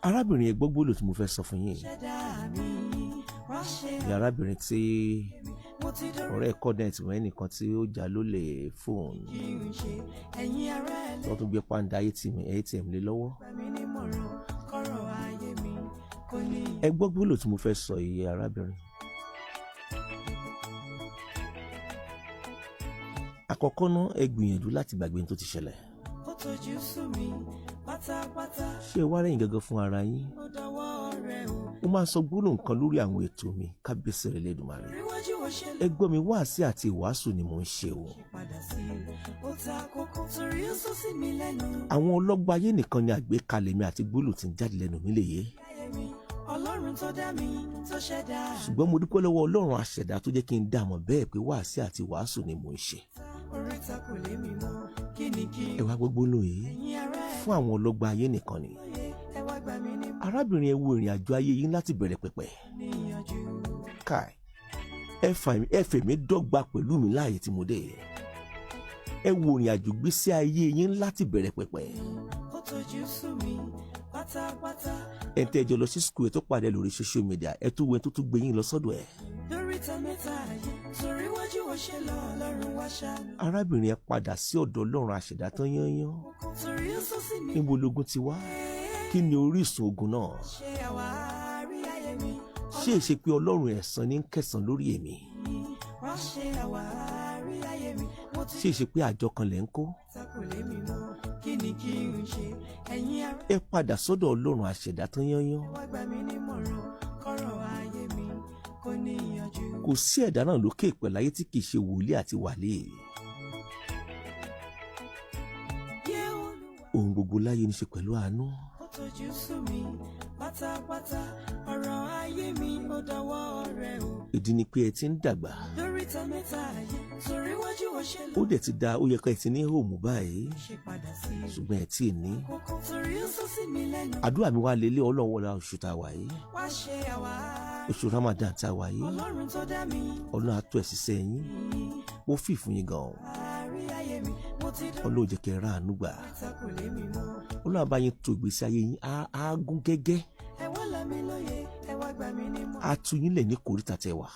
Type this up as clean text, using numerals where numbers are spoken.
arábìnrin ẹgbọ́ gbólò tí mo fẹ́ sọ fún yín ni arábìnrin tí ọ̀rẹ́ kọ́dẹ̀ntì wọn ẹnìkan tí ó jà lólè fóònù tó tún gbé pàǹdà ATM lé lọ́wọ́. ẹgbọ́ gbólò tí mo fẹ́ sọ yìí arábìnrin. àkọ́kọ́ náà ẹ gbìyànjú láti gbàgbé tó ti ṣẹlẹ̀. ṣé wá rẹ̀yìn gangan fún ara yín? ó máa ń sọ gbólóhùn nǹkan lórí àwọn ètò mi Kábíyèsí Re Eledumare. ẹ gbọ́ mi, wáàsí àti ìwàásù ni mò ń ṣe o. àwọn ọlọ́gbọ́n ayé nìkan ni àgbékalẹ̀ mi àti gbólóhùn tí ń jáde lẹ́nu mi lè yé. ṣùgbọ́n mo dúpẹ́ lọ́wọ́ Ọlọ́run aṣẹ̀dá tó jẹ́ kí n dá mọ̀ bẹ́ẹ̀ pé wáàsí àti ìwàásù ni mò ń ṣe. ẹ wá gbogbo lóye fún àwọn ọlọ́gbọ́n ayé nìkan ni. arábìnrin ẹ wo ìrìn àjò ayé yín láti bẹ̀rẹ̀ pẹ̀pẹ̀. káì ẹ fèmí dọ́gba pẹ̀lú mi láàyè tí mo dé. ẹ wo ìrìn àjò gbésí ayé yín láti bẹ̀rẹ̀ pẹ̀pẹ̀. ẹ tẹ́ ẹ jọ lọ sí skul ẹ tó pàdé lórí social media ẹ tó wẹ́n tó tún gbé yín lọ sọ́dọ̀ ẹ̀. arábìnrin ẹ padà sí ọ̀dọ̀ Ọlọ́run aṣẹ̀dá tán yányán. níbo logun ti wá? kí ni orísun ogun náà? ṣé èṣe pé Ọlọ́run ẹ̀san ní kẹsàn lórí èmi? ṣé èṣe pé àjọ kan lẹ̀ ń kó? ẹ padà sọ́dọ̀ Ọlọ́run aṣẹ̀dá tán yányán. kò sí ẹ̀dá náà lókè ìpẹ̀ láyé tí kìí ṣe wòlíì àti wàlíì. ohun gbogbo láyé ní ṣe pẹ̀lú àánú. ìdí ni pé ẹ ti ń dàgbà. ó dẹ̀ ti da ó yẹ ká ẹ ti ní hòmù báyìí ṣùgbọ́n ẹ tí ì ní. àdúrà mi wá lélẹ̀ Ọlọ́run wọlé oṣù tá a wà yìí, oṣù Ramadan tá a wà yìí. Ọlọ́run á tó ẹ̀ ṣiṣẹ́ yín. mo fi fún yín gan-an. Ọlọ́run jẹ́ kẹ́ ẹ ráàánú gbà. Ọlọ́run á bá yín tó ìgbésí ayé yín á gún gẹ́gẹ́. á tú yín lẹ̀ ní kòríta tẹ́ wà.